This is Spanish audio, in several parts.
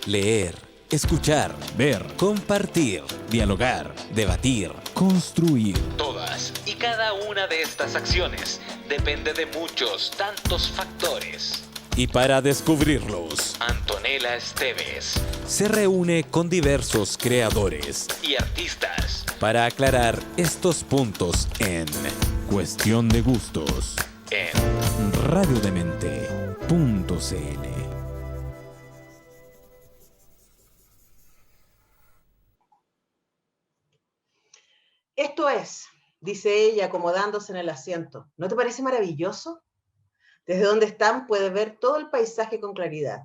Leer, escuchar, ver, compartir, dialogar, debatir, construir. Todas y cada una de estas acciones depende de muchos, tantos factores. Y para descubrirlos, Antonella Esteves se reúne con diversos creadores y artistas para aclarar estos puntos en Cuestión de Gustos. en Radiodemente.cl. Esto es, dice ella acomodándose en el asiento. ¿No te parece maravilloso? Desde donde están puedes ver todo el paisaje con claridad.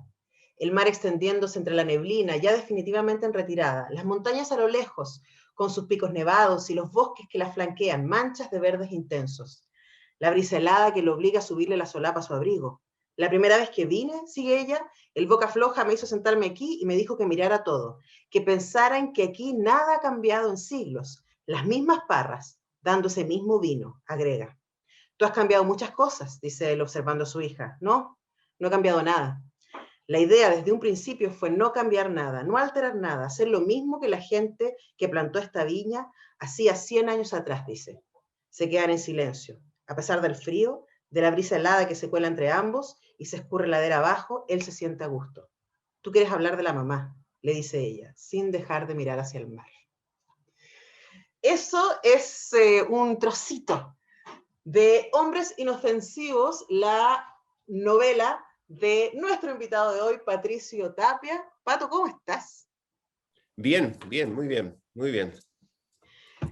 El mar extendiéndose entre la neblina, ya definitivamente en retirada, las montañas a lo lejos, con sus picos nevados y los bosques que las flanquean, manchas de verdes intensos. La brisa helada que lo obliga a subirle la solapa a su abrigo. La primera vez que vine, sigue ella, el boca floja me hizo sentarme aquí y me dijo que mirara todo, que pensara en que aquí nada ha cambiado en siglos, las mismas parras, dando ese mismo vino, agrega. Tú has cambiado muchas cosas, dice él observando a su hija. No, no he cambiado nada. La idea desde un principio fue no cambiar nada, no alterar nada, hacer lo mismo que la gente que plantó esta viña hacía 100 años atrás, dice. Se quedan en silencio. A pesar del frío, de la brisa helada que se cuela entre ambos y se escurre ladera abajo, él se siente a gusto. Tú quieres hablar de la mamá, le dice ella, sin dejar de mirar hacia el mar. Eso es un trocito de Hombres Inofensivos, la novela de nuestro invitado de hoy, Patricio Tapia. Pato, ¿cómo estás? Bien, muy bien, muy bien.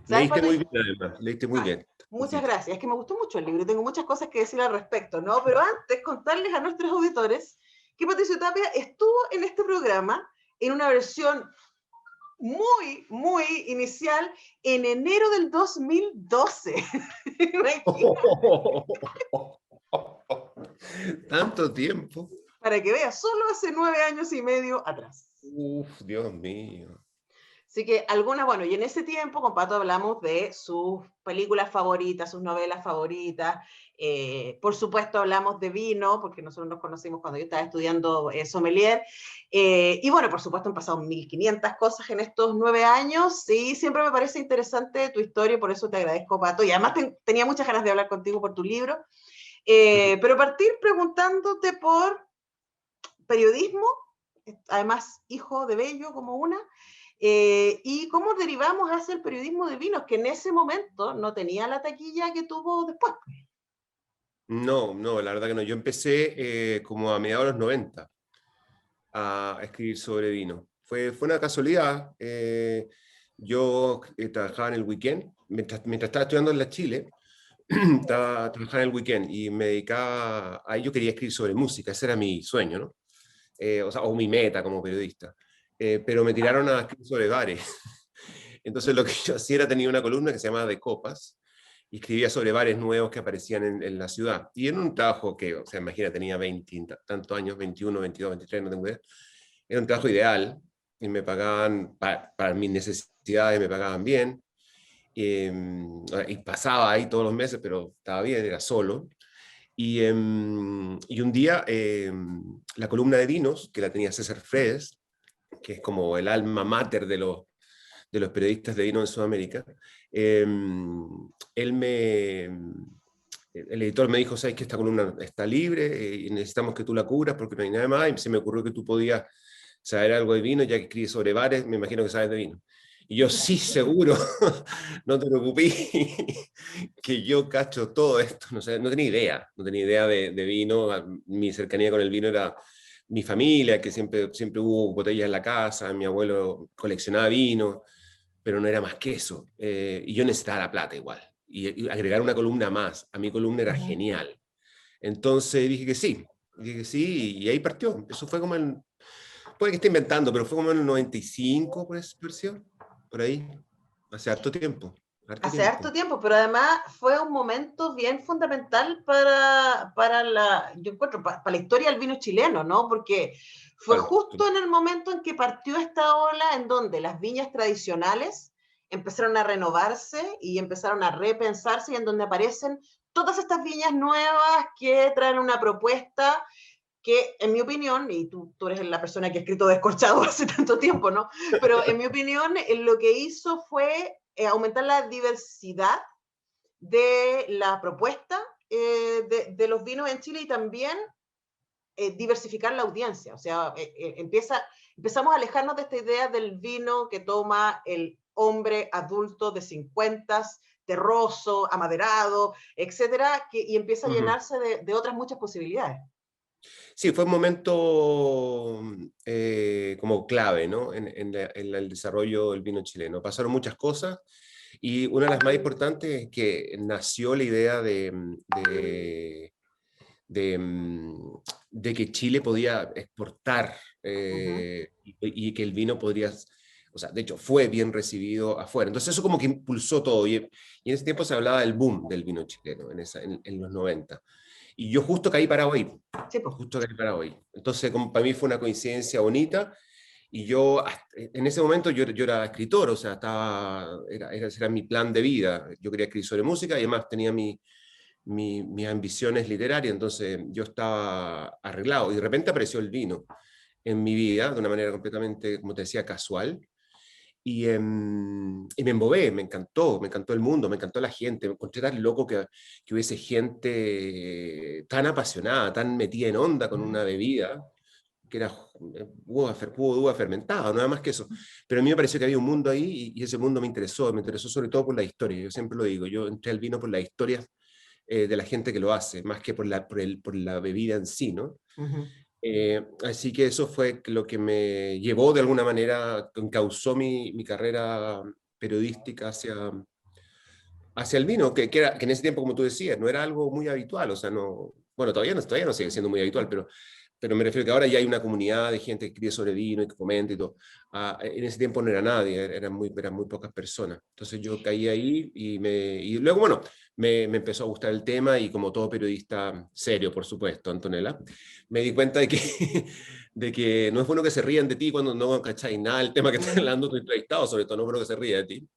¿Sabes, Leíste Pato? muy bien, además, leíste muy bien. Muchas gracias, es que me gustó mucho el libro y tengo muchas cosas que decir al respecto, ¿no? Pero antes, contarles a nuestros auditores que Patricio Tapia estuvo en este programa en una versión muy inicial en enero del 2012. Tanto tiempo. Para que veas, solo hace 9 años y medio atrás. Uf, Dios mío. Así que algunas, bueno, y en ese tiempo con Pato hablamos de sus películas favoritas, sus novelas favoritas, por supuesto hablamos de vino, porque nosotros nos conocimos cuando yo estaba estudiando sommelier, y bueno, por supuesto han pasado 1500 cosas en estos 9 años, y siempre me parece interesante tu historia, por eso te agradezco, Pato, y además tenía muchas ganas de hablar contigo por tu libro, pero partir preguntándote por periodismo, además hijo de Bello como una, y cómo derivamos hacia el periodismo de vinos, que en ese momento no tenía la taquilla que tuvo después. No, la verdad que no. Yo empecé como a mediados de los 90 a escribir sobre vino. Fue una casualidad. Yo trabajaba en el weekend, mientras estaba estudiando en la Chile, trabajaba en el weekend y me dedicaba a... Yo quería escribir sobre música, ese era mi sueño, ¿no? O mi meta como periodista. Pero me tiraron a escribir sobre bares. Entonces lo que yo hacía era tenía una columna que se llamaba De Copas, y escribía sobre bares nuevos que aparecían en la ciudad. Y en un trabajo que, o sea, imagina, tenía 20 tantos años, 21, 22, 23, no tengo idea. Era un trabajo ideal, y me pagaban, para mis necesidades me pagaban bien, y pasaba ahí todos los meses, pero estaba bien, era solo. Y un día, la columna de vinos, que la tenía César Fredes, que es como el alma mater de los periodistas de vino en Sudamérica, él el editor me dijo, ¿sabes que esta columna está libre y necesitamos que tú la cubras porque no hay nada más? Y se me ocurrió que tú podías saber algo de vino, ya que escribes sobre bares, me imagino que sabes de vino. Y yo, sí, seguro, no te preocupes, que yo cacho todo esto. No sé, no tenía idea de vino. Mi cercanía con el vino era mi familia, que siempre hubo botellas en la casa, mi abuelo coleccionaba vino, pero no era más que eso. Y yo necesitaba la plata igual. Y agregar una columna más, a mi columna era genial. Entonces dije que sí, y ahí partió. Eso fue como puede que esté inventando, pero fue como en el 95, por ahí, hace harto tiempo. Hace harto tiempo, pero además fue un momento bien fundamental para yo encuentro, para la historia del vino chileno, ¿no? Porque fue justo en el momento en que partió esta ola en donde las viñas tradicionales empezaron a renovarse y empezaron a repensarse y en donde aparecen todas estas viñas nuevas que traen una propuesta que en mi opinión, y tú eres la persona que ha escrito Descorchado hace tanto tiempo, ¿no? Pero en mi opinión, lo que hizo fue aumentar la diversidad de la propuesta de los vinos en Chile y también diversificar la audiencia. O sea, empezamos a alejarnos de esta idea del vino que toma el hombre adulto de 50, terroso, amaderado, etcétera, y empieza a llenarse de otras muchas posibilidades. Sí, fue un momento como clave, ¿no? En el desarrollo del vino chileno. Pasaron muchas cosas y una de las más importantes es que nació la idea de que Chile podía exportar y que el vino podría, o sea, de hecho fue bien recibido afuera. Entonces eso como que impulsó todo y en ese tiempo se hablaba del boom del vino chileno, en los 90. Y yo justo caí parado ahí, Sí, pues. justo caí parado ahí. Entonces como para mí fue una coincidencia bonita y yo en ese momento yo era escritor, o sea, ese era mi plan de vida. Yo quería escribir sobre música y además tenía mis ambiciones literarias, entonces yo estaba arreglado y de repente apareció el vino en mi vida de una manera completamente, como te decía, casual. Y me embobé, me encantó el mundo, me encantó la gente, me encontré tan loco que hubiese gente tan apasionada, tan metida en onda con una bebida, que era uva fermentada, nada más que eso. Pero a mí me pareció que había un mundo ahí y ese mundo me interesó sobre todo por la historia. Yo siempre lo digo, yo entré al vino por la historia de la gente que lo hace, más que por la bebida en sí, ¿no? Así que eso fue lo que me llevó de alguna manera, encauzó mi carrera periodística hacia el vino, que en ese tiempo, como tú decías, no era algo muy habitual, o sea, no, bueno, todavía no sigue siendo muy habitual, pero me refiero que ahora ya hay una comunidad de gente que escribe sobre vino y que comenta y todo. En ese tiempo no era nadie, eran muy pocas personas. Entonces yo caí ahí y luego, bueno, me empezó a gustar el tema y como todo periodista serio, por supuesto, Antonella, me di cuenta de que, de que no es bueno que se rían de ti cuando no cacháis nada del tema que está hablando tu entrevistado, sobre todo no es bueno que se ría de ti.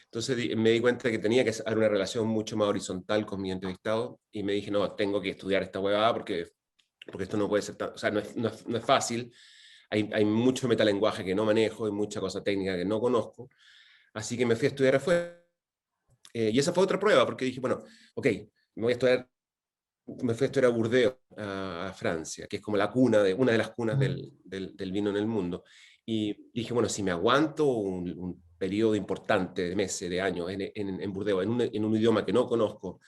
Entonces me di cuenta de que tenía que haber una relación mucho más horizontal con mi entrevistado y me dije, no, tengo que estudiar esta huevada porque esto no puede ser o sea, no es fácil, hay mucho metalenguaje que no manejo, hay mucha cosa técnica que no conozco, así que me fui a estudiar afuera, y esa fue otra prueba, porque dije, bueno, ok, me fui a estudiar a Burdeos, a Francia, que es como una de las cunas del vino en el mundo, y dije, bueno, si me aguanto un periodo importante de meses, de años, en Burdeos, en un idioma que no conozco,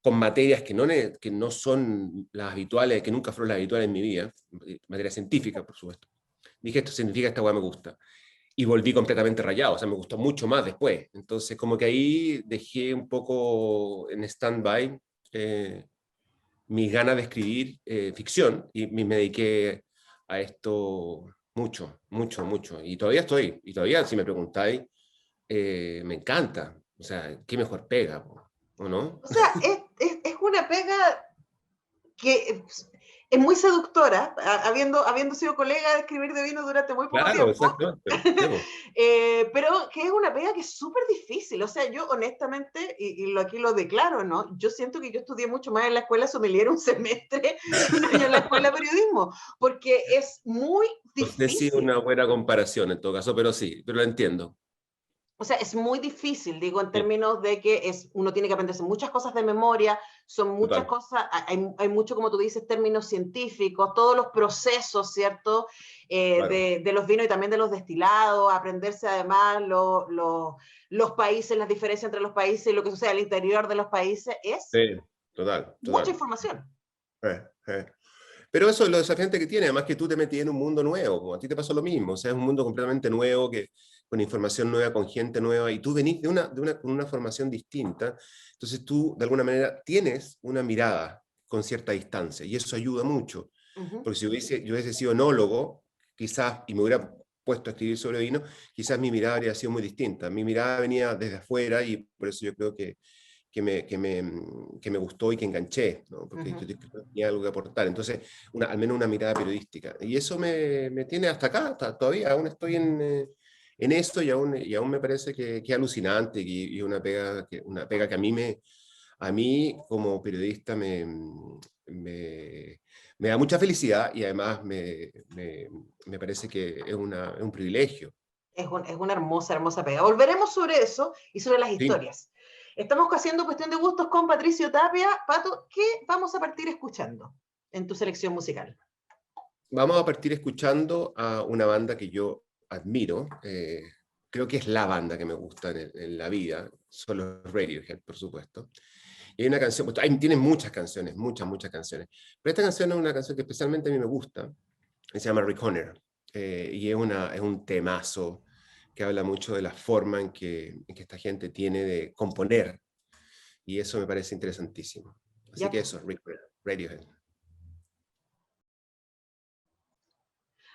con materias que no son las habituales, que nunca fueron las habituales en mi vida, materias científicas, por supuesto. Dije, esto significa que esta hueá me gusta. Y volví completamente rayado, o sea, me gustó mucho más después. Entonces, como que ahí dejé un poco en stand-by mis ganas de escribir ficción y me dediqué a esto mucho, mucho, mucho. Y todavía si me preguntáis, me encanta. O sea, qué mejor pega, ¿o no? O sea, es una pega que es muy seductora, habiendo sido colega de escribir de vino durante muy poco Claro, tiempo, exactamente. pero que es una pega que es súper difícil. O sea, yo honestamente, aquí lo declaro, ¿no? Yo siento que yo estudié mucho más en la escuela sommelier un semestre y un año en la escuela de periodismo, porque es muy No sé si difícil. una buena comparación en todo caso, pero sí, pero lo entiendo. O sea, es muy difícil, digo, en Sí, términos de que uno tiene que aprenderse muchas cosas de memoria, son muchas total. cosas, hay mucho, como tú dices, términos científicos, todos los procesos, ¿cierto? Claro. De los vinos y también de los destilados, aprenderse además los países, las diferencias entre los países y lo que sucede al interior de los países, es Sí, total, mucha total. información. Eh, eh. Pero eso es lo desafiante que tiene, además que tú te metí en un mundo nuevo, como a ti te pasó lo mismo, o sea, es un mundo completamente nuevo, con información nueva, con gente nueva, y tú venís con una formación distinta, entonces tú de alguna manera tienes una mirada con cierta distancia, y eso ayuda mucho, porque si yo hubiese sido enólogo, quizás, y me hubiera puesto a escribir sobre vino, quizás mi mirada habría sido muy distinta, mi mirada venía desde afuera, y por eso yo creo que me gustó y que enganché, ¿no? Porque yo tenía algo que aportar. Entonces, al menos una mirada periodística. Y eso me tiene hasta acá, todavía, aún estoy en esto y aún me parece que es alucinante y una pega que a mí como periodista me da mucha felicidad y además me parece que es un privilegio. Es una hermosa, hermosa pega. Volveremos sobre eso y sobre las Sí. historias. Estamos haciendo Cuestión de Gustos con Patricio Tapia. Pato, ¿qué vamos a partir escuchando en tu selección musical? Vamos a partir escuchando a una banda que yo admiro, creo que es la banda que me gusta en la vida, son los Radiohead, por supuesto. Y hay una canción, tienen muchas canciones, muchas canciones, pero esta canción es una canción que especialmente a mí me gusta, que se llama Reconer, y es un temazo que habla mucho de la forma en que esta gente tiene de componer, y eso me parece interesantísimo. Así Ya, que pues. eso, Radiohead.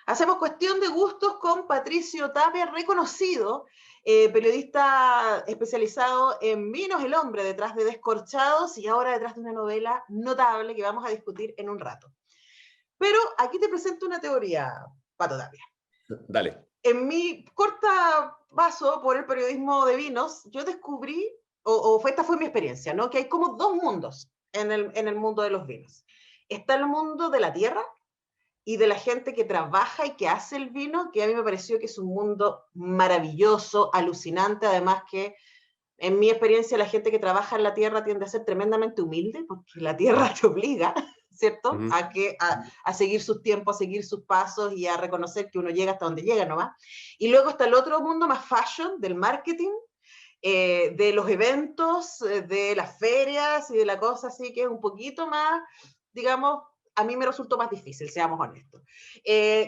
Hacemos Cuestión de Gustos con Patricio Tapia, reconocido periodista especializado en vinos, el hombre detrás de Descorchados y ahora detrás de una novela notable que vamos a discutir en un rato. Pero aquí te presento una teoría, Pato Tapia. Dale. En mi corta paso por el periodismo de vinos, yo descubrí, esta fue mi experiencia, ¿no? Que hay como dos mundos en el mundo de los vinos. Está el mundo de la tierra y de la gente que trabaja y que hace el vino, que a mí me pareció que es un mundo maravilloso, alucinante, además que en mi experiencia la gente que trabaja en la tierra tiende a ser tremendamente humilde, porque la tierra te obliga, ¿cierto? Uh-huh. A seguir sus tiempos, a seguir sus pasos y a reconocer que uno llega hasta donde llega nomás. Y luego está el otro mundo más fashion, del marketing, de los eventos, de las ferias y de la cosa así, que es un poquito más, digamos, a mí me resultó más difícil, seamos honestos.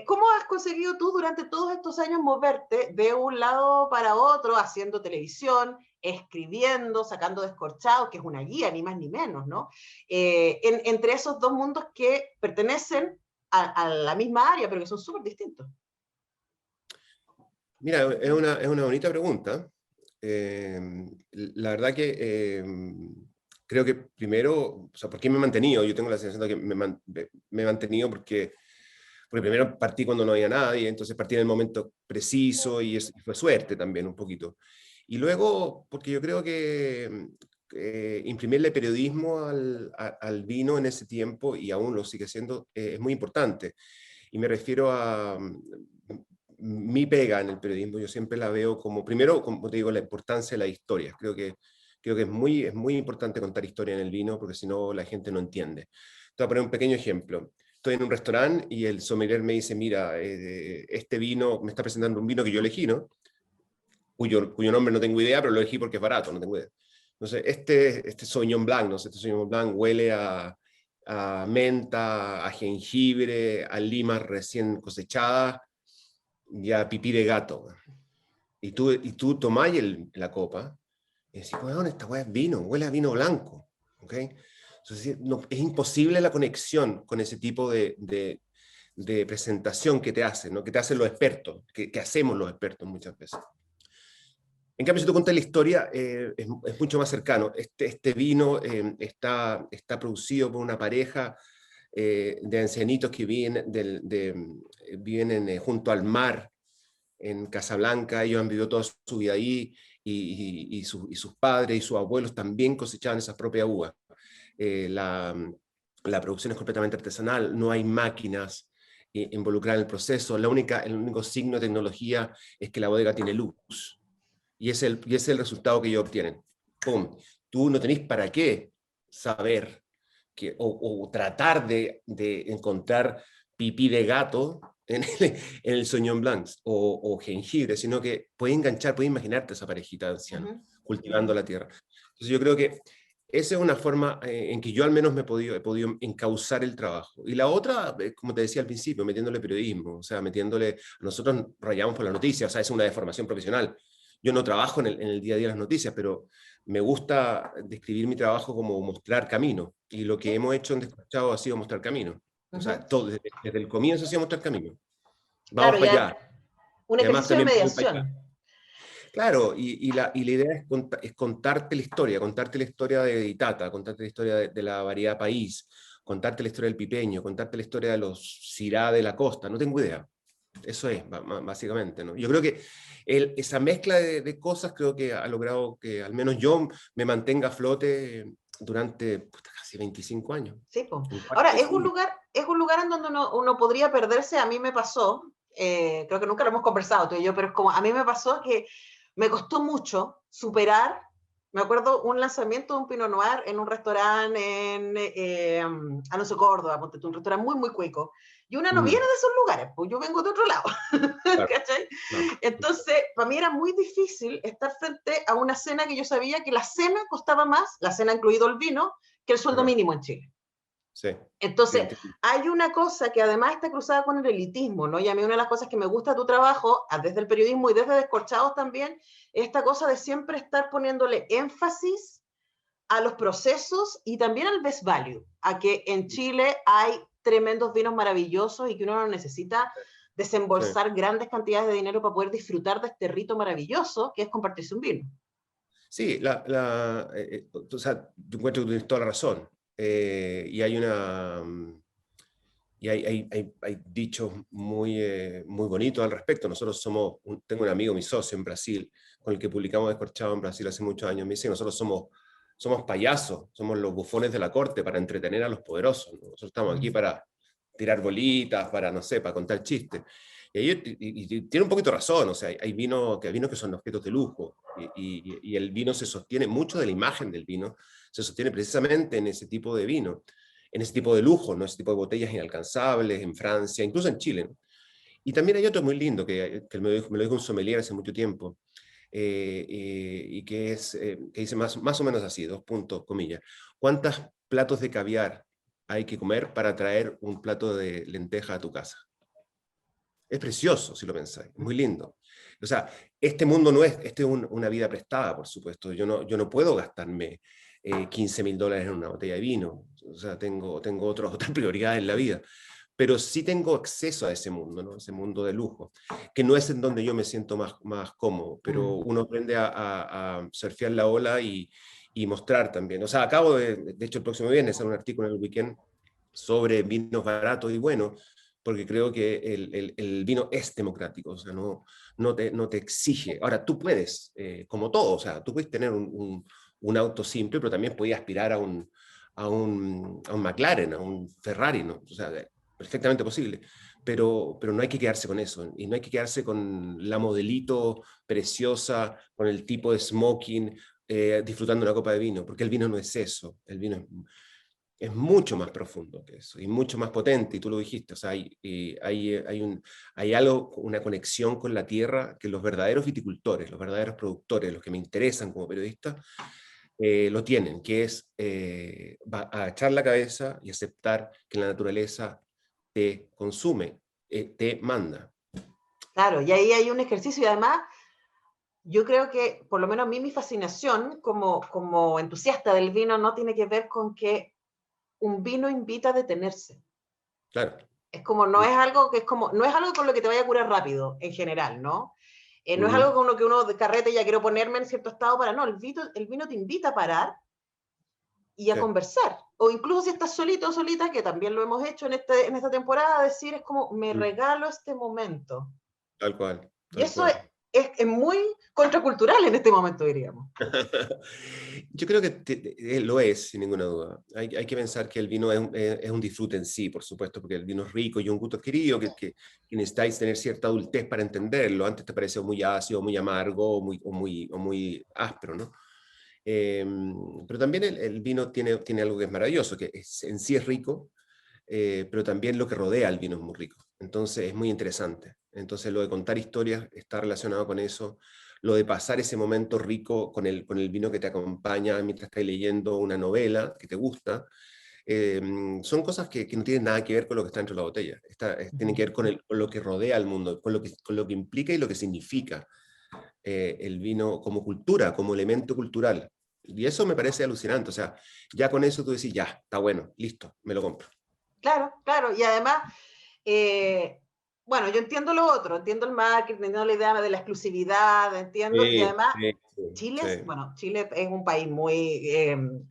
¿Cómo has conseguido tú durante todos estos años moverte de un lado para otro, haciendo televisión, escribiendo, sacando Descorchados, que es una guía, ni más ni menos, ¿no? Entre esos dos mundos que pertenecen a la misma área, pero que son súper distintos. Mira, es una bonita pregunta. La verdad que creo que primero, o sea, ¿por qué me he mantenido? Yo tengo la sensación de que me he mantenido porque primero partí cuando no había nadie, entonces partí en el momento preciso y fue suerte también un poquito. Y luego, porque yo creo que imprimirle periodismo al vino en ese tiempo, y aún lo sigue siendo, es muy importante. Y me refiero a mi pega en el periodismo, yo siempre la veo como, primero, como te digo, la importancia de la historia. Creo que es muy importante contar historia en el vino, porque si no la gente no entiende. Te voy a poner un pequeño ejemplo. Estoy en un restaurante y el sommelier me dice, mira, este vino, me está presentando un vino que yo elegí, ¿no? Cuyo nombre no tengo idea, pero lo elegí porque es barato, no tengo idea. Entonces, este Sauvignon Blanc, no sé, este Sauvignon Blanc huele a menta, a jengibre, a limas recién cosechadas y a pipí de gato. Y tú tomás la copa y decís, bueno, esta hueá es vino, huele a vino blanco. ¿Okay? Entonces, no, es imposible la conexión con ese tipo de presentación que te hacen, ¿no? Que te hacen los expertos, que hacemos los expertos muchas veces. En cambio, si tú cuentas la historia, es mucho más cercano. Este vino está producido por una pareja de ancianitos que viven junto al mar, en Casablanca. Ellos han vivido toda su vida ahí, y sus padres y sus abuelos también cosechaban esas propias uvas. La producción es completamente artesanal, no hay máquinas involucradas en el proceso. El único signo de tecnología es que la bodega tiene luz. Y es el resultado que ellos obtienen. ¡Pum! Tú no tenés para qué saber o tratar de encontrar pipí de gato en el Sauvignon Blanc o jengibre, sino que puedes enganchar, puedes imaginarte esa parejita anciana cultivando la tierra. Entonces yo creo que esa es una forma en que yo al menos he podido encauzar el trabajo. Y la otra, como te decía al principio, metiéndole periodismo, o sea, nosotros rayamos por la noticia, o sea, es una deformación profesional. Yo no trabajo en el día a día de las noticias, pero me gusta describir mi trabajo como mostrar camino. Y lo que hemos hecho en Descorchados ha sido mostrar camino. O sea, desde el comienzo ha sido mostrar camino. Vamos para allá. Un ejercicio de mediación. Claro, y la idea es contarte la historia de Itata, contarte la historia de la variedad país, contarte la historia del pipeño, contarte la historia de los Syrah de la costa, no tengo idea. Eso es, básicamente, ¿no? Yo creo que esa mezcla de cosas creo que ha logrado que al menos yo me mantenga a flote durante casi 25 años. Sí, po. En Ahora, cuarto siglo. es un lugar en donde uno podría perderse. A mí me pasó, creo que nunca lo hemos conversado tú y yo, pero es como, a mí me pasó que me costó mucho superar, me acuerdo un lanzamiento de un Pinot Noir en un restaurante en Alonso Córdoba, ponte tú, un restaurante muy, muy cuico. Y una no viene de esos lugares, pues yo vengo de otro lado, Claro, ¿cachai? claro. Entonces, para mí era muy difícil estar frente a una cena que yo sabía que la cena costaba más, la cena incluido el vino, que el sueldo Ajá, mínimo en Chile. sí, sí, Entonces, entiendo. hay una cosa que además está cruzada con el elitismo, ¿no? Y a mí una de las cosas que me gusta de tu trabajo, desde el periodismo y desde Descorchados también, es esta cosa de siempre estar poniéndole énfasis a los procesos y también al best value, a que en Chile hay tremendos vinos maravillosos y que uno no necesita Sí. desembolsar grandes cantidades de dinero para poder disfrutar de este rito maravilloso que es compartirse un vino. Sí, o sea, yo encuentro que tienes toda la razón. Y hay hay dichos muy bonitos al respecto. Nosotros tengo un amigo, mi socio en Brasil, con el que publicamos Descorchado en Brasil hace muchos años, me dice que nosotros somos payasos, somos los bufones de la corte para entretener a los poderosos, ¿no? Nosotros estamos aquí para tirar bolitas, para, no sé, para contar chistes. Y tiene un poquito de razón, o sea, hay vinos que son objetos de lujo, y el vino se sostiene, mucho de la imagen del vino se sostiene precisamente en ese tipo de vino, en ese tipo de lujo, ¿no? Ese tipo de botellas inalcanzables en Francia, incluso en Chile, ¿no? Y también hay otro muy lindo que me lo dijo un sommelier hace mucho tiempo, y que dice más o menos así, 2 puntos, comillas. ¿Cuántos platos de caviar hay que comer para traer un plato de lenteja a tu casa? Es precioso, si lo pensáis, es muy lindo. O sea, este mundo no es, una vida prestada, por supuesto. Yo no puedo gastarme $15.000 en una botella de vino. O sea, tengo otras prioridades en la vida. Pero sí tengo acceso a ese mundo, ¿no? Ese mundo de lujo, que no es en donde yo me siento más cómodo, pero uno aprende a surfear la ola y mostrar también. O sea, de hecho, el próximo viernes hacer un artículo en el Weekend sobre vinos baratos y buenos, porque creo que el vino es democrático, o sea, no te exige. Ahora, tú puedes, como todo, o sea, tú puedes tener un auto simple, pero también puedes aspirar a un McLaren, a un Ferrari, ¿no? O sea, perfectamente posible. Pero no hay que quedarse con eso, y no hay que quedarse con la modelito preciosa, con el tipo de smoking, disfrutando una copa de vino, porque el vino no es eso, el vino es mucho más profundo que eso y mucho más potente, y tú lo dijiste, o sea, hay algo, una conexión con la tierra que los verdaderos viticultores, los verdaderos productores, los que me interesan como periodista, lo tienen, que es a echar la cabeza y aceptar que la naturaleza te consume, te manda. Claro, y ahí hay un ejercicio y además yo creo que, por lo menos a mí, mi fascinación como entusiasta del vino no tiene que ver con que un vino invita a detenerse. Claro. Es como, no es algo que es como, no es algo con lo que te vaya a curar rápido, en general, ¿no? No es algo con lo que uno de carrete ya quiero ponerme en cierto estado para, no, el vino te invita a parar y a Sí. conversar. O incluso si estás solito o solita, que también lo hemos hecho en esta temporada, decir, es como, me regalo este momento. Tal cual, Y tal eso cual. es muy contracultural en este momento, diríamos. Yo creo que lo es, sin ninguna duda. Hay que pensar que el vino es un disfrute en sí, por supuesto, porque el vino es rico y un gusto adquirido que necesitáis tener cierta adultez para entenderlo. Antes te pareció muy ácido, muy amargo o muy áspero, ¿no? Pero también el vino tiene algo que es maravilloso, que en sí es rico, pero también lo que rodea al vino es muy rico. Entonces es muy interesante. Entonces lo de contar historias está relacionado con eso, lo de pasar ese momento rico con el vino que te acompaña mientras estás leyendo una novela que te gusta. Son cosas que no tienen nada que ver con lo que está dentro de la botella. Tienen que ver con lo que rodea al mundo, con lo que implica y lo que significa el vino como cultura, como elemento cultural. Y eso me parece alucinante. O sea, ya con eso tú decís, ya, está bueno, listo, me lo compro. Claro, claro. Y además, bueno, yo entiendo lo otro, entiendo el marketing, entiendo la idea de la exclusividad, entiendo, y Sí, además sí, sí, Chile sí. Chile es un país muy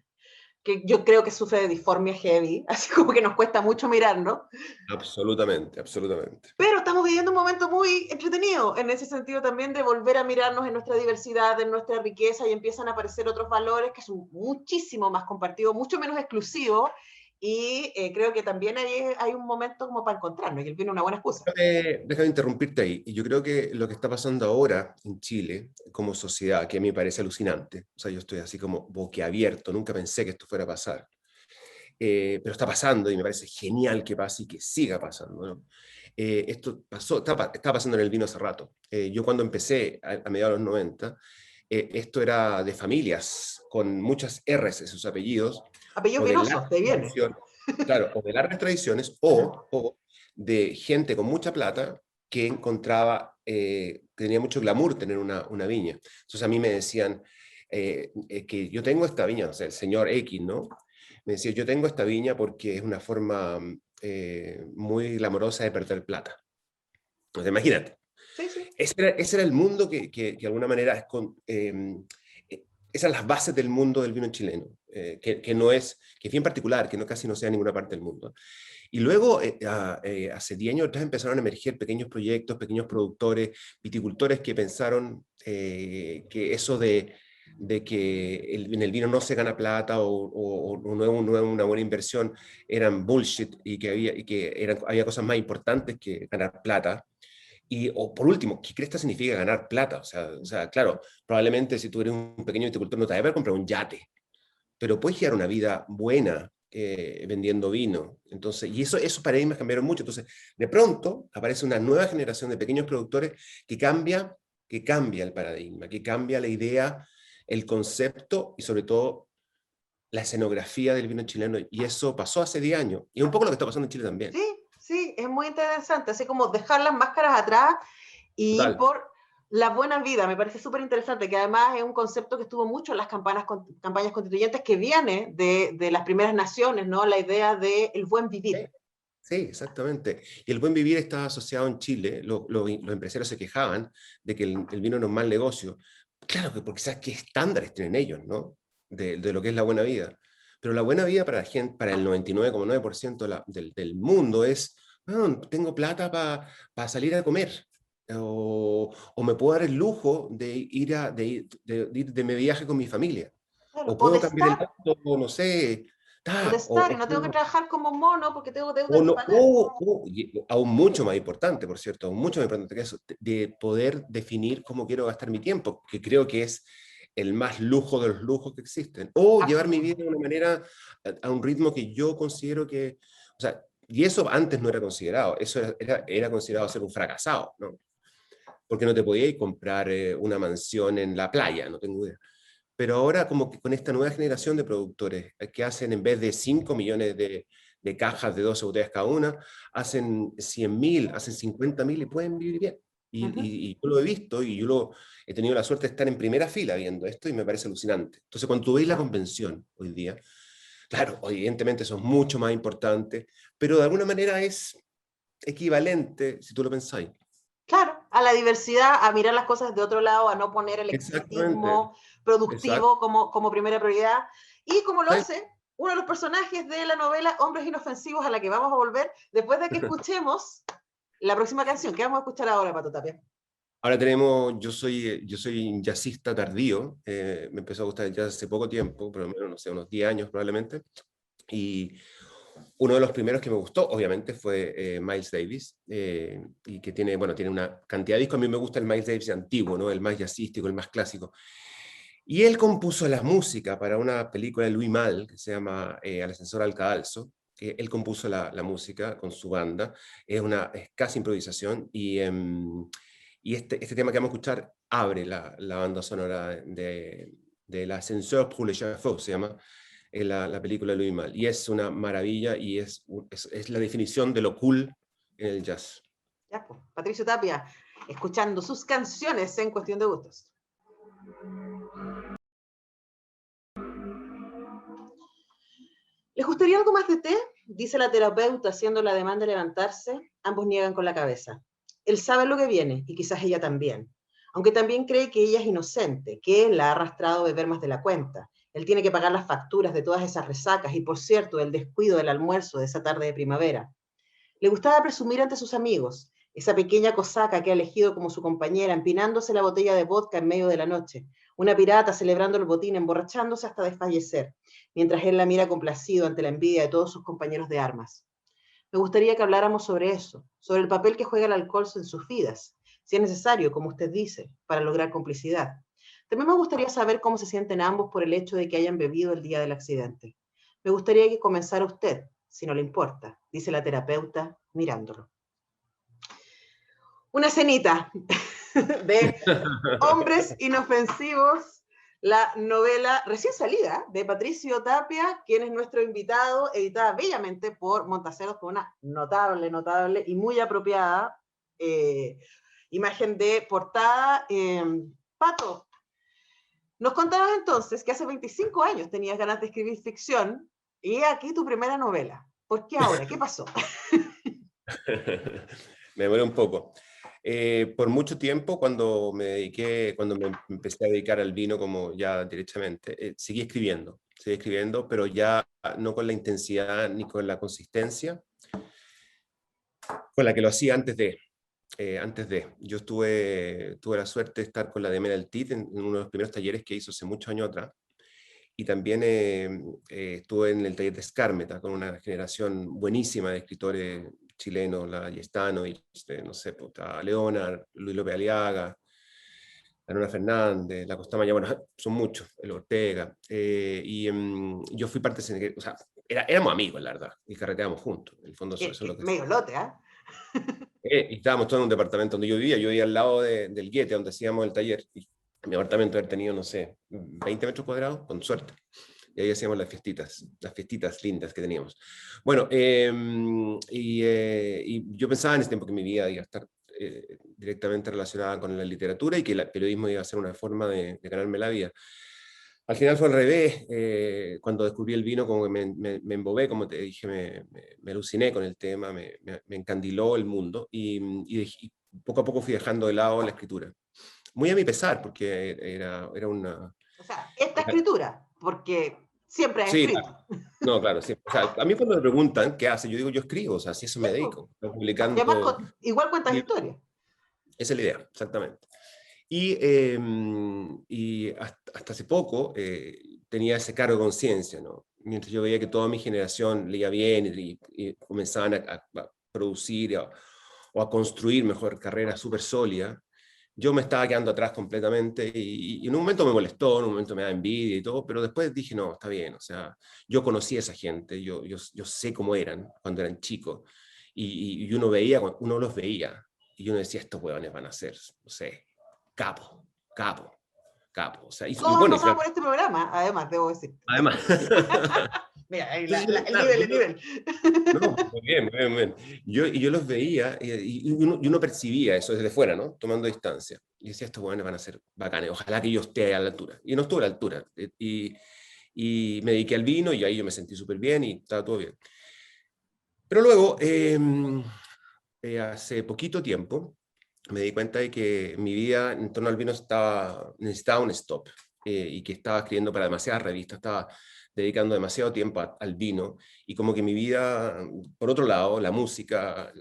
que yo creo que sufre de disformia heavy, así como que nos cuesta mucho mirarnos. Absolutamente, absolutamente. Pero estamos viviendo un momento muy entretenido en ese sentido también de volver a mirarnos en nuestra diversidad, en nuestra riqueza, y empiezan a aparecer otros valores que son muchísimo más compartidos, mucho menos exclusivos, y creo que también hay un momento como para encontrarnos, y el vino es una buena excusa. Déjame interrumpirte ahí. Y yo creo que lo que está pasando ahora en Chile, como sociedad, que a mí me parece alucinante, o sea, yo estoy así como boquiabierto, nunca pensé que esto fuera a pasar, pero está pasando y me parece genial que pase y que siga pasando, ¿no? Esto pasó, está pasando en el vino hace rato. Yo cuando empecé a mediados de los 90, esto era de familias con muchas R's en sus apellidos, Apellido o de vinoso, largas te viene. tradiciones, claro, o de largas tradiciones, o de gente con mucha plata que encontraba, que tenía mucho glamour tener una viña. Entonces a mí me decían que yo tengo esta viña, o sea, el señor X, ¿no? Me decía, yo tengo esta viña porque es una forma muy glamorosa de perder plata. Entonces, imagínate. Sí, sí. Ese era el mundo que de alguna manera esas son las bases del mundo del vino chileno, que no es, que es bien particular, que no, casi no sea en ninguna parte del mundo. Y luego, hace 10 años atrás, empezaron a emerger pequeños proyectos, pequeños productores, viticultores que pensaron que eso de que en el vino no se gana plata o no es una buena inversión, eran bullshit y que había cosas más importantes que ganar plata. O por último, ¿qué cresta significa ganar plata? O sea, claro, probablemente si tú eres un pequeño viticultor no te vas a poder comprar un yate, pero puedes llevar una vida buena vendiendo vino. Entonces, y esos paradigmas cambiaron mucho. Entonces, de pronto aparece una nueva generación de pequeños productores que cambia el paradigma, que cambia la idea, el concepto y sobre todo la escenografía del vino chileno. Y eso pasó hace 10 años. Y es un poco lo que está pasando en Chile también. Sí, sí, es muy interesante, así como dejar las máscaras atrás y Total. por la buena vida, me parece súper interesante, que además es un concepto que estuvo mucho en las campañas constituyentes, que viene de las primeras naciones, ¿no? La idea del buen vivir. Sí, exactamente. Y el buen vivir está asociado en Chile. Los empresarios se quejaban de que el vino no es mal negocio. Claro, que porque sabes qué estándares tienen ellos, ¿no? De lo que es la buena vida. Pero la buena vida para la gente, para el 99,9% del mundo es, "Ah, tengo plata para salir a comer. O me puedo dar el lujo de ir de mi viaje con mi familia. Claro, O puedo cambiar el auto, no sé. o de estar, y no tengo que trabajar como mono porque tengo deudas que pagar. Y aún mucho más importante, por cierto, aún mucho más importante que eso, de poder definir cómo quiero gastar mi tiempo, que creo que es el más lujo de los lujos que existen. O llevar mi vida de una manera, a un ritmo que yo considero que, o sea, y eso antes no era considerado, eso era considerado ser un fracasado, ¿no? Porque no te podías comprar una mansión en la playa, no tengo idea. Pero ahora como que con esta nueva generación de productores que hacen en vez de 5 millones de cajas de 12 botellas cada una, hacen 100.000, hacen 50.000 y pueden vivir bien. Y yo lo he visto y he tenido la suerte de estar en primera fila viendo esto y me parece alucinante. Entonces cuando tú ves la convención hoy día, claro, evidentemente eso es mucho más importante, pero de alguna manera es equivalente, si tú lo pensáis. Claro, a la diversidad, a mirar las cosas de otro lado, a no poner el Exactamente. extractivismo productivo Exacto. como primera prioridad. Y como lo Sí. hace uno de los personajes de la novela Hombres Inofensivos, a la que vamos a volver después de que escuchemos la próxima canción. ¿Qué vamos a escuchar ahora, Pato Tapia? Ahora tenemos, yo soy un jazzista tardío, me empezó a gustar el jazz hace poco tiempo, por lo menos, no sé, unos 10 años probablemente, y uno de los primeros que me gustó, obviamente, fue Miles Davis, y que tiene, bueno, tiene una cantidad de discos. A mí me gusta el Miles Davis antiguo, ¿no? El más jazzístico, el más clásico. Y él compuso la música para una película de Louis Malle, que se llama Al ascensor al cadalso, que él compuso la música con su banda, es casi improvisación, y este tema que vamos a escuchar abre la banda sonora de l'ascenseur pour le chaffaut, se llama la película de Louis Malle, y es una maravilla y es la definición de lo cool en el jazz. Ya, pues, Patricio Tapia, escuchando sus canciones en Cuestión de Gustos. ¿Les gustaría algo más de té? Dice la terapeuta haciendo la demanda de levantarse. Ambos niegan con la cabeza. Él sabe lo que viene y quizás ella también. Aunque también cree que ella es inocente, que él la ha arrastrado a beber más de la cuenta. Él tiene que pagar las facturas de todas esas resacas y, por cierto, el descuido del almuerzo de esa tarde de primavera. Le gustaba presumir ante sus amigos, esa pequeña cosaca que ha elegido como su compañera, empinándose la botella de vodka en medio de la noche, una pirata celebrando el botín, emborrachándose hasta desfallecer, mientras él la mira complacido ante la envidia de todos sus compañeros de armas. Me gustaría que habláramos sobre eso, sobre el papel que juega el alcohol en sus vidas, si es necesario, como usted dice, para lograr complicidad. También me gustaría saber cómo se sienten ambos por el hecho de que hayan bebido el día del accidente. Me gustaría que comenzara usted, si no le importa, dice la terapeuta mirándolo. Una cenita de Hombres Inofensivos, la novela recién salida de Patricio Tapia, quien es nuestro invitado, editada bellamente por Montaceros, con una notable y muy apropiada imagen de portada. Pato, nos contabas entonces que hace 25 años tenías ganas de escribir ficción, y aquí tu primera novela. ¿Por qué ahora? ¿Qué pasó? Me demoré un poco. Por mucho tiempo, cuando me empecé a dedicar al vino como ya directamente, seguí escribiendo, pero ya no con la intensidad ni con la consistencia con la que lo hacía antes de. Yo tuve la suerte de estar con la de Meral Tit en uno de los primeros talleres que hizo hace muchos años atrás, y también estuve en el taller de Skármeta con una generación buenísima de escritores chilenos, la Yestano, y no sé, Leonard, Luis López Aliaga, Ana Fernández, la Costamaña, bueno, son muchos, el Ortega, yo fui parte de, o sea, éramos amigos, la verdad, y carreteábamos juntos, en el fondo eso es lo que... Medio lote, ¿eh? Y estábamos todos en un departamento donde yo vivía al lado del Guete, donde hacíamos el taller, y mi apartamento había tenido, no sé, 20 metros cuadrados, con suerte. Y ahí hacíamos las fiestitas lindas que teníamos. Bueno, y yo pensaba en ese tiempo que mi vida iba a estar directamente relacionada con la literatura y que el periodismo iba a ser una forma de ganarme la vida. Al final fue al revés. Cuando descubrí el vino, como que me embobé, como te dije, me aluciné con el tema, me encandiló el mundo, y poco a poco fui dejando de lado la escritura. Muy a mi pesar, porque era una... O sea, esta escritura, porque siempre has Sí, escrito. no, claro, sí. O sea, a mí cuando me preguntan qué hace, yo digo, yo escribo, o sea, si eso me dedico. Estoy Y además, publicando... igual cuentas historias. Esa es la idea, exactamente. Y hasta hace poco tenía ese cargo de conciencia, ¿no? Mientras yo veía que toda mi generación leía bien y comenzaban a producir o a construir mejor carreras súper sólidas, yo me estaba quedando atrás completamente, y en un momento me molestó, en un momento me da envidia y todo, pero después dije, no, está bien, o sea, yo conocí a esa gente, yo sé cómo eran cuando eran chicos, y uno los veía, y uno decía, estos huevones van a ser, no sé, capo. O sea, y Todos bueno, han pasado por este programa, además, debo decir. además. Mira, ahí el nivel. No, muy bien, muy bien, muy bien. Yo los veía, y uno percibía eso desde fuera, ¿no? Tomando distancia. Y decía, estos huevones van a ser bacanes, ojalá que yo esté a la altura. Y no estuve a la altura. Y me dediqué al vino, y ahí yo me sentí súper bien y estaba todo bien. Pero luego, hace poquito tiempo, me di cuenta de que mi vida en torno al vino necesitaba un stop, y que estaba escribiendo para demasiadas revistas, estaba dedicando demasiado tiempo al vino, y como que mi vida, por otro lado, la música,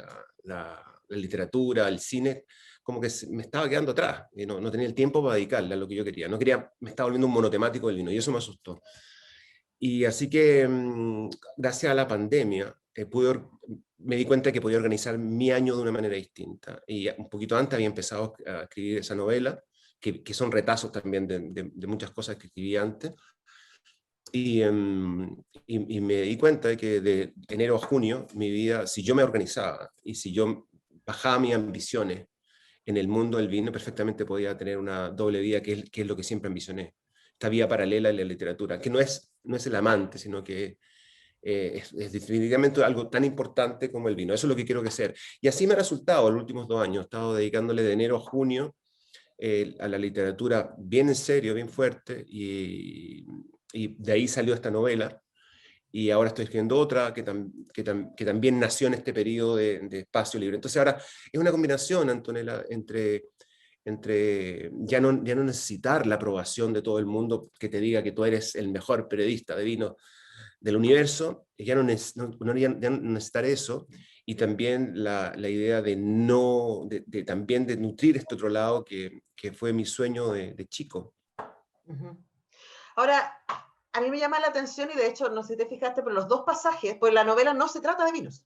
la literatura, el cine, como que me estaba quedando atrás, y no tenía el tiempo para dedicarle a lo que yo quería. Me estaba volviendo un monotemático del vino, y eso me asustó. Y así que, gracias a la pandemia, me di cuenta que podía organizar mi año de una manera distinta. Y un poquito antes había empezado a escribir esa novela, que son retazos también de muchas cosas que escribí antes. Y me di cuenta de que de enero a junio, mi vida, si yo me organizaba y si yo bajaba mis ambiciones en el mundo del vino, perfectamente podía tener una doble vida, que es lo que siempre ambicioné. Esta vía paralela en la literatura, que no es el amante, sino que es definitivamente algo tan importante como el vino. Eso es lo que quiero que sea. Y así me ha resultado en los últimos 2 años. He estado dedicándole de enero a junio a la literatura bien en serio, bien fuerte, y de ahí salió esta novela. Y ahora estoy escribiendo otra que también nació en este periodo de espacio libre. Entonces ahora es una combinación, Antonella, entre ya no necesitar la aprobación de todo el mundo que te diga que tú eres el mejor periodista de vino del universo, ya no necesitar eso, y también la idea también de nutrir este otro lado que fue mi sueño de chico. Ahora, a mí me llama la atención, y de hecho, no sé si te fijaste, pero los dos pasajes, pues la novela no se trata de vinos.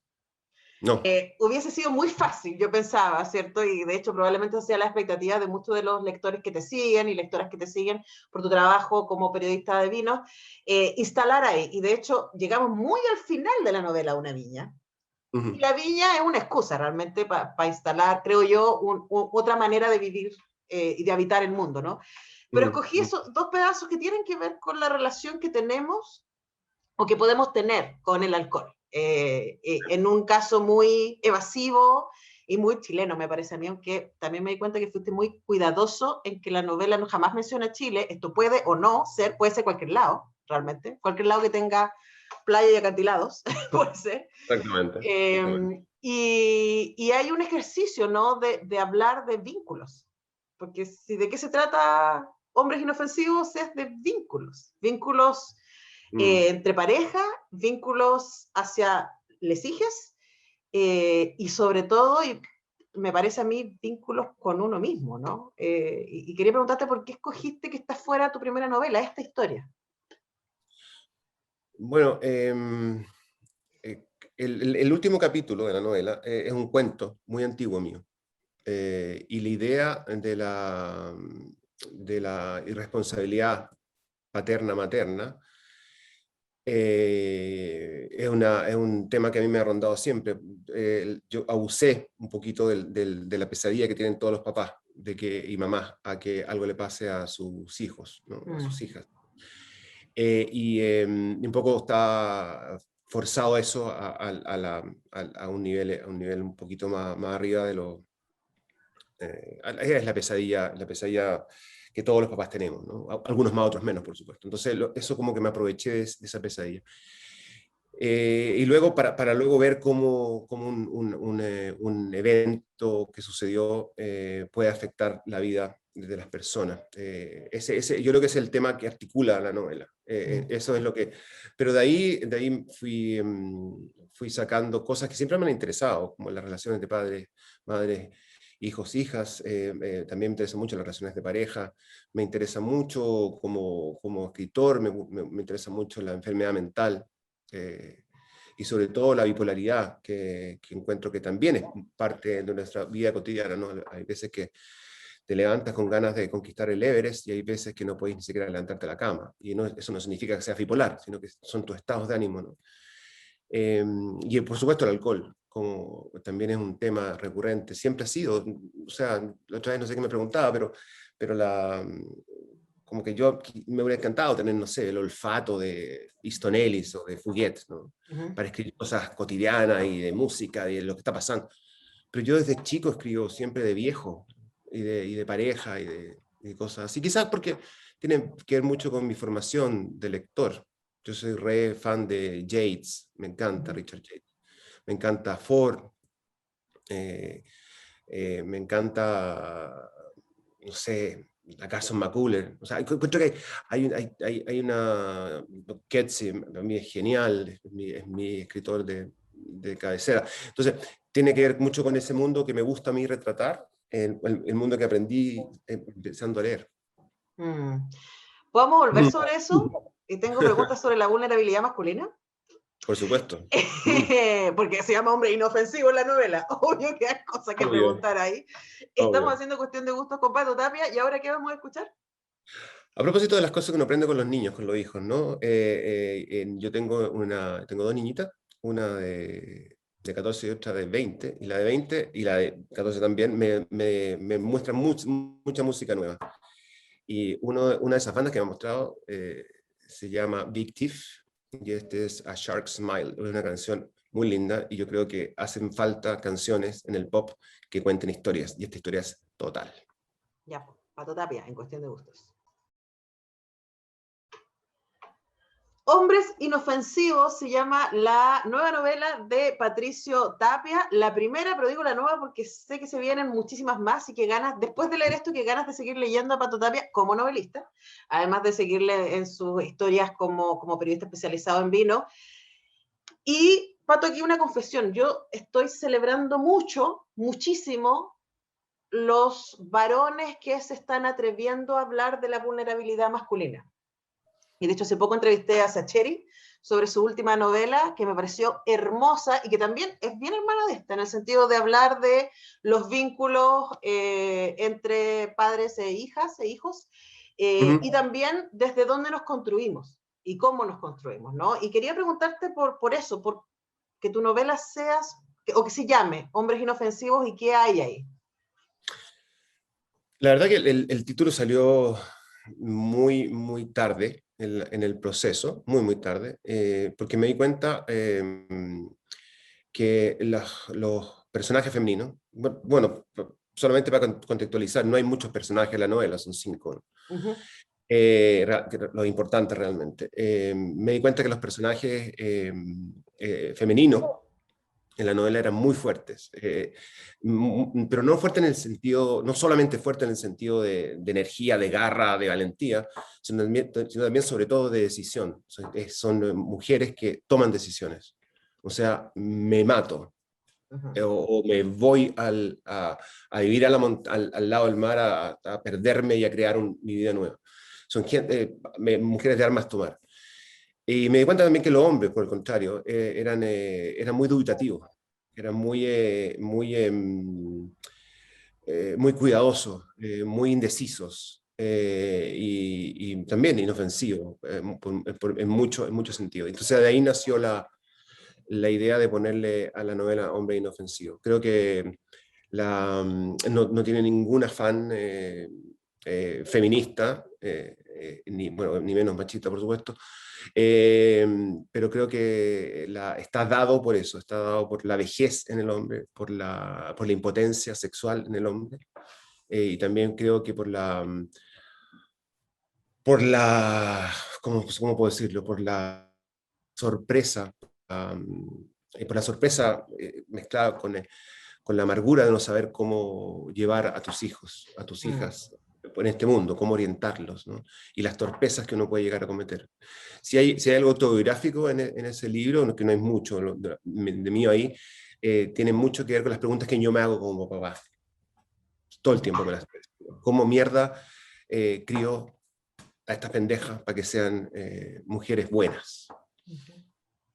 No. Hubiese sido muy fácil, yo pensaba, ¿cierto? Y de hecho probablemente sea la expectativa de muchos de los lectores que te siguen y lectoras que te siguen por tu trabajo como periodista de vinos, instalar ahí. Y de hecho llegamos muy al final de la novela Una viña. Y la viña es una excusa realmente para instalar, creo yo, otra manera de vivir y de habitar el mundo, ¿no? Pero escogí esos dos pedazos que tienen que ver con la relación que tenemos o que podemos tener con el alcohol. En un caso muy evasivo y muy chileno, me parece a mí, aunque también me di cuenta que fuiste muy cuidadoso en que la novela no jamás menciona Chile. Esto puede o no ser, puede ser cualquier lado, realmente, cualquier lado que tenga playa y acantilados, puede ser. Exactamente. Y hay un ejercicio, ¿no?, de hablar de vínculos, porque si de qué se trata Hombres Inofensivos es de vínculos, vínculos entre pareja, vínculos hacia les hijes, y sobre todo, y me parece a mí, vínculos con uno mismo, ¿no? Y quería preguntarte por qué escogiste que está fuera tu primera novela, esta historia. Bueno, el último capítulo de la novela es un cuento muy antiguo mío. Y la idea de la irresponsabilidad paterna-materna es un tema que a mí me ha rondado siempre. Yo abusé un poquito de la pesadilla que tienen todos los papás y mamás a que algo le pase a sus hijos, ¿no? A sus hijas. Un poco está forzado eso a un nivel un poquito más arriba de lo... es la pesadilla que todos los papás tenemos, ¿no? Algunos más, otros menos, por supuesto. Entonces eso como que me aproveché de esa pesadilla. Y luego para luego ver cómo un evento que sucedió puede afectar la vida de las personas. Yo creo que es el tema que articula la novela. Eso es lo que... Pero de ahí fui sacando cosas que siempre me han interesado, como las relaciones de padres, madres, hijos, hijas. También me interesan mucho las relaciones de pareja. Me interesa mucho como escritor, me interesa mucho la enfermedad mental. Y sobre todo la bipolaridad, que encuentro que también es parte de nuestra vida cotidiana, ¿no? Hay veces que te levantas con ganas de conquistar el Everest y hay veces que no puedes ni siquiera levantarte de la cama. Y eso no significa que seas bipolar, sino que son tus estados de ánimo, ¿no? Y por supuesto el alcohol, como también es un tema recurrente, siempre ha sido, o sea, la otra vez no sé qué me preguntaba, pero como que yo me hubiera encantado tener, no sé, el olfato de Easton Ellis o de Fouquet, ¿no? Para escribir cosas cotidianas y de música y de lo que está pasando. Pero yo desde chico escribo siempre de viejo y de pareja y de cosas así. Quizás porque tiene que ver mucho con mi formación de lector. Yo soy re fan de Yates, me encanta Richard Yates. Me encanta Ford, me encanta, no sé, la Carson McCullers. O sea, encuentro que hay una... Keatse, para mí es genial, es mi escritor de cabecera. Entonces, tiene que ver mucho con ese mundo que me gusta a mí retratar, el mundo que aprendí empezando a leer. ¿Podemos volver sobre eso? Y tengo preguntas sobre la vulnerabilidad masculina. Por supuesto. Porque se llama Hombre Inofensivo en la novela. Obvio que hay cosas que preguntar ahí. Estamos haciendo Cuestión de Gustos con Pato Tapia, y ahora ¿qué vamos a escuchar? A propósito de las cosas que uno aprende con los niños, con los hijos, ¿no? Yo tengo dos niñitas, una de 14 y otra de 20, y la de 20 y la de 14 también me muestran mucha música nueva. Y una de esas bandas que me ha mostrado se llama Big Thief, y este es A Shark Smile, es una canción muy linda, y yo creo que hacen falta canciones en el pop que cuenten historias, y esta historia es total. Ya, Pato Tapia, en Cuestión de Gustos. Hombres Inofensivos se llama la nueva novela de Patricio Tapia, la primera, pero digo la nueva porque sé que se vienen muchísimas más y que ganas, después de leer esto, que ganas de seguir leyendo a Pato Tapia como novelista, además de seguirle en sus historias como periodista especializado en vino. Y, Pato, aquí una confesión, yo estoy celebrando muchísimo, los varones que se están atreviendo a hablar de la vulnerabilidad masculina. Y de hecho hace poco entrevisté a Sacheri sobre su última novela, que me pareció hermosa y que también es bien hermana de esta, en el sentido de hablar de los vínculos entre padres e hijas e hijos, y también desde dónde nos construimos y cómo nos construimos, ¿no? Y quería preguntarte por eso, por que tu novela o que se llame Hombres Inofensivos, y qué hay ahí. La verdad que el título salió muy tarde en el proceso, muy tarde, porque me di cuenta que los personajes femeninos, bueno, solamente para contextualizar, no hay muchos personajes en la novela, son 5, ¿no? Lo importante realmente. Me di cuenta que los personajes femeninos en la novela eran muy fuertes, pero no fuertes en el sentido, no solamente fuertes en el sentido de energía, de garra, de valentía, sino también sobre todo de decisión. Son mujeres que toman decisiones. O sea, me mato, o me voy a vivir al lado del mar, a perderme y a crear mi vida nueva. Son mujeres de armas tomar. Y me di cuenta también que los hombres, por el contrario, eran muy dubitativos, eran muy cuidadosos, muy indecisos, y también inofensivos en muchos sentidos. Entonces de ahí nació la idea de ponerle a la novela Hombre Inofensivo. Creo que no tiene ningún afán feminista, ni menos machista, por supuesto, pero creo que está dado por eso, está dado por la vejez en el hombre, por la impotencia sexual en el hombre, y también creo que por ¿cómo puedo decirlo? Por la sorpresa, por la sorpresa mezclada con la amargura de no saber cómo llevar a tus hijos, a tus hijas en este mundo, cómo orientarlos, ¿no? Y las torpezas que uno puede llegar a cometer. Si hay algo autobiográfico en ese libro, que no es mucho de mío ahí, tiene mucho que ver con las preguntas que yo me hago como papá. Todo el tiempo me las pregunto. ¿Cómo mierda crío a estas pendejas para que sean mujeres buenas?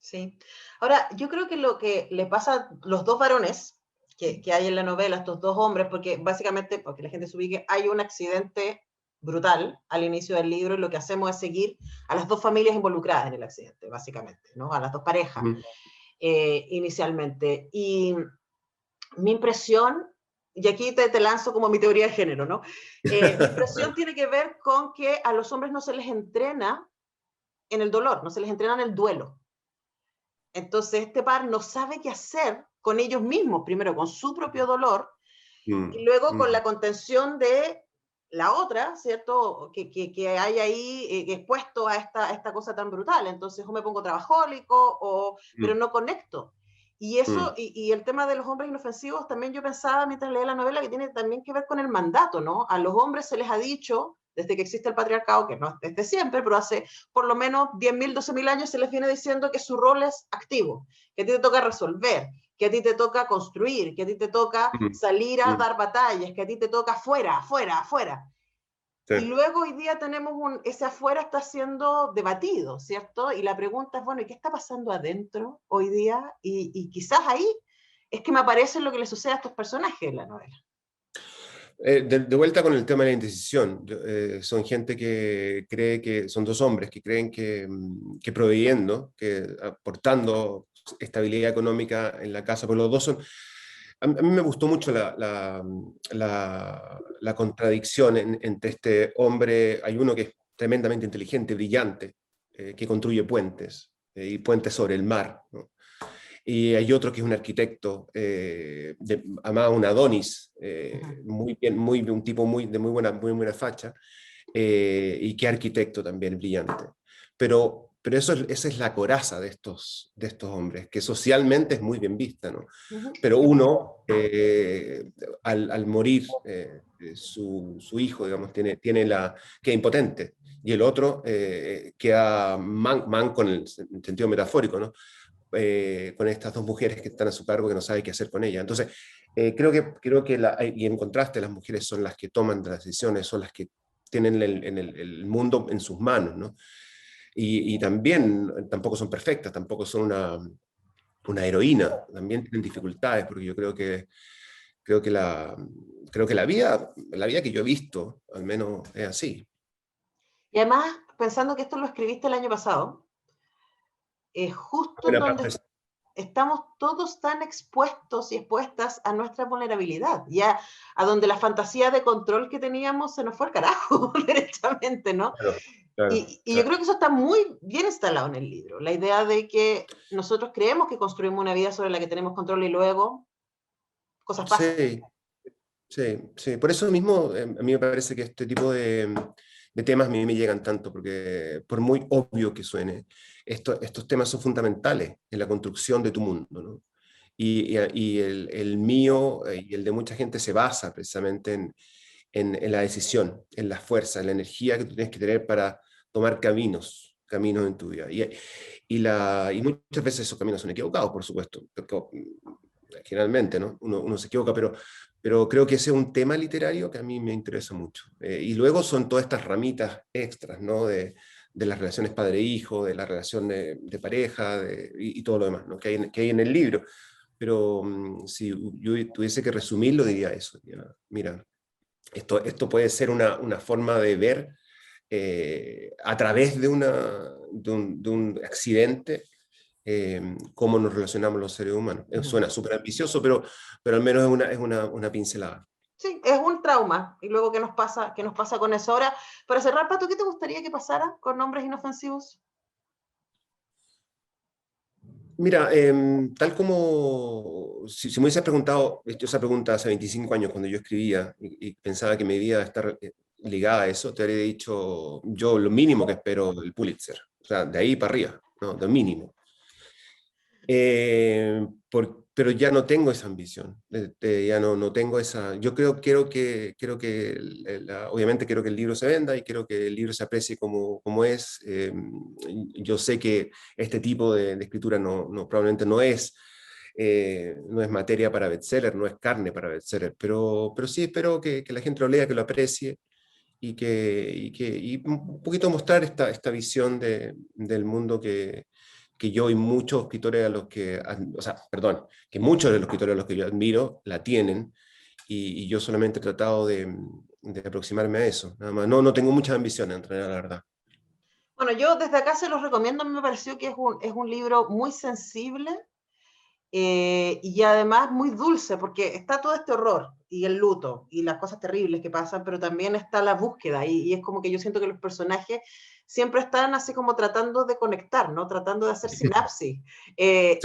Sí. Ahora, yo creo que lo que le pasa a los dos varones que hay en la novela, estos dos hombres, porque básicamente, porque la gente se ubique, hay un accidente brutal al inicio del libro, y lo que hacemos es seguir a las dos familias involucradas en el accidente, básicamente, ¿no? A las dos parejas, inicialmente. Y mi impresión, y aquí te lanzo como mi teoría de género, ¿no? Mi impresión tiene que ver con que a los hombres no se les entrena en el dolor, no se les entrena en el duelo. Entonces este par no sabe qué hacer con ellos mismos, primero con su propio dolor, y luego con la contención de la otra, ¿cierto? Que hay ahí expuesto a esta cosa tan brutal. Entonces o me pongo trabajólico, pero no conecto. Y eso, y el tema de los hombres inofensivos, también yo pensaba mientras leía la novela que tiene también que ver con el mandato, ¿no? A los hombres se les ha dicho, desde que existe el patriarcado, que no es desde siempre, pero hace por lo menos 10.000, 12.000 años se les viene diciendo que su rol es activo, que a ti te toca resolver, que a ti te toca construir, que a ti te toca salir a dar batallas, que a ti te toca afuera. Sí. Y luego hoy día tenemos ese afuera está siendo debatido, ¿cierto? Y la pregunta es, bueno, ¿y qué está pasando adentro hoy día? Y quizás ahí es que me aparece lo que le sucede a estos personajes en la novela. De vuelta con el tema de la indecisión, son gente que cree que, son dos hombres que creen que proveyendo, que aportando estabilidad económica en la casa, porque los dos son... A mí me gustó mucho la contradicción entre este hombre, hay uno que es tremendamente inteligente, brillante, que construye puentes, y puentes sobre el mar, ¿no? Y hay otro que es un arquitecto, amado un Adonis, un tipo de muy buena facha, y que arquitecto también brillante. Pero pero esa es la coraza de estos hombres, que socialmente es muy bien vista, ¿no? Ujú. Pero uno, al morir su hijo, digamos, queda impotente, y el otro queda manco en el sentido metafórico, ¿no? Con estas dos mujeres que están a su cargo, que no sabe qué hacer con ella. Entonces, creo que y en contraste, las mujeres son las que toman las decisiones, son las que tienen el mundo en sus manos, ¿no? Y también tampoco son perfectas, tampoco son una heroína, también tienen dificultades, porque yo creo que la vida que yo he visto, al menos es así. Y además, pensando que esto lo escribiste el año pasado, es justo en Una donde estamos todos tan expuestos y expuestas a nuestra vulnerabilidad, ya a donde la fantasía de control que teníamos se nos fue al carajo, derechamente, ¿no? Claro, claro, Y yo claro. creo que eso está muy bien instalado en el libro, la idea de que nosotros creemos que construimos una vida sobre la que tenemos control y luego cosas pasan. Sí, sí, sí. Por eso mismo a mí me parece que este tipo de temas a mí me llegan tanto, porque por muy obvio que suene, estos temas son fundamentales en la construcción de tu mundo, ¿no? Y el mío y el de mucha gente se basa precisamente en la decisión, en la fuerza, en la energía que tú tienes que tener para tomar caminos en tu vida. Y muchas veces esos caminos son equivocados, por supuesto, generalmente, ¿no? Uno se equivoca, pero creo que ese es un tema literario que a mí me interesa mucho. Y luego son todas estas ramitas extras, ¿no? De las relaciones padre-hijo, de la relación de pareja y todo lo demás, ¿no? Que hay en el libro. Pero si yo tuviese que resumirlo, diría eso. Ya, mira, esto puede ser una forma de ver a través de un accidente cómo nos relacionamos los seres humanos. Suena súper ambicioso, pero al menos es una pincelada. Sí, es un trauma. Y luego, qué nos pasa con eso? Ahora, para cerrar, Pato, ¿qué te gustaría que pasara con Nombres Inofensivos? Mira, tal como si me hubieses preguntado esa pregunta hace 25 años cuando yo escribía y pensaba que mi vida iba a estar ligada a eso, te habría dicho yo lo mínimo que espero del Pulitzer. O sea, de ahí para arriba, ¿no? Lo mínimo. Pero ya no tengo esa ambición, ya no tengo esa. Yo quiero que obviamente quiero que el libro se venda y quiero que el libro se aprecie como es. Yo sé que este tipo de escritura probablemente no es materia para bestseller, no es carne para bestseller, pero sí espero que la gente lo lea, que lo aprecie y un poquito mostrar esta visión del mundo que yo y muchos escritores que muchos de los escritores a los que yo admiro la tienen, y yo solamente he tratado de aproximarme a eso, nada más. No tengo muchas ambiciones, en realidad, la verdad. Bueno, yo desde acá se los recomiendo, me pareció que es un libro muy sensible y además muy dulce, porque está todo este horror y el luto y las cosas terribles que pasan, pero también está la búsqueda y es como que yo siento que los personajes siempre están así como tratando de conectar, ¿no? Tratando de hacer sinapsis Sí.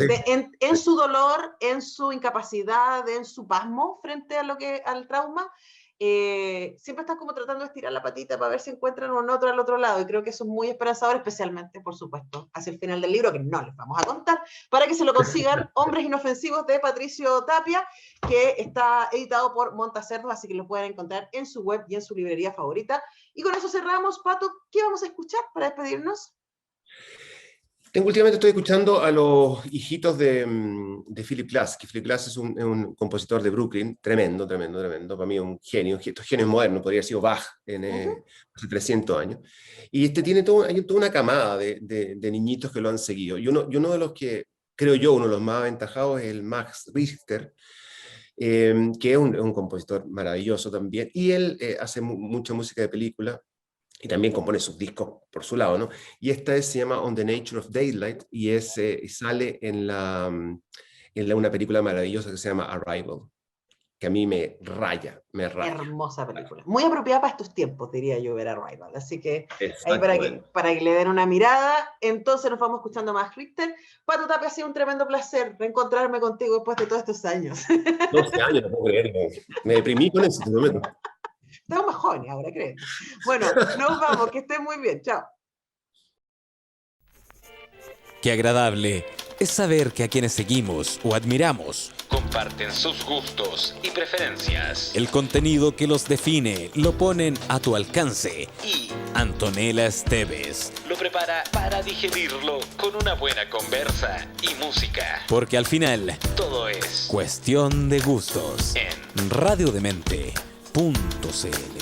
en su dolor, en su incapacidad, en su pasmo frente al trauma. Siempre están como tratando de estirar la patita para ver si encuentran un otro al otro lado, y creo que eso es muy esperanzador, especialmente, por supuesto, hacia el final del libro, que no les vamos a contar, para que se lo consigan. Hombres Inofensivos, de Patricio Tapia, que está editado por Montacerdos, así que lo pueden encontrar en su web y en su librería favorita. Y con eso cerramos. Pato, ¿qué vamos a escuchar para despedirnos? Últimamente estoy escuchando a los hijitos de Philip Glass, que Philip Glass es un compositor de Brooklyn, tremendo, tremendo, tremendo, para mí un genio, estos genios modernos, podría haber sido Bach hace 300 años. Y hay toda una camada de niñitos que lo han seguido. Y uno de los que, creo yo, uno de los más aventajados es el Max Richter, que es un compositor maravilloso también, y él hace mucha música de película, y también compone sus discos por su lado, ¿no? Y se llama On the Nature of Daylight, y sale en una película maravillosa que se llama Arrival, que a mí me raya. Hermosa película. Muy apropiada para estos tiempos, diría yo, ver Arrival. Así que ahí Exactamente. para que le den una mirada. Entonces nos vamos escuchando más Richter. Pato Tapia, ha sido un tremendo placer reencontrarme contigo después de todos estos años. 12 años, no puedo creer. Me deprimí con eso, te prometo. Estamos más jóvenes ahora, creo. Bueno, nos vamos, que estén muy bien. Chao. Qué agradable es saber que a quienes seguimos o admiramos, comparten sus gustos y preferencias. el contenido que los define lo ponen a tu alcance. Y Antonella Esteves, lo prepara para digerirlo con una buena conversa y música. porque al final, Todo es cuestión de gustos. en Radiodemente.cl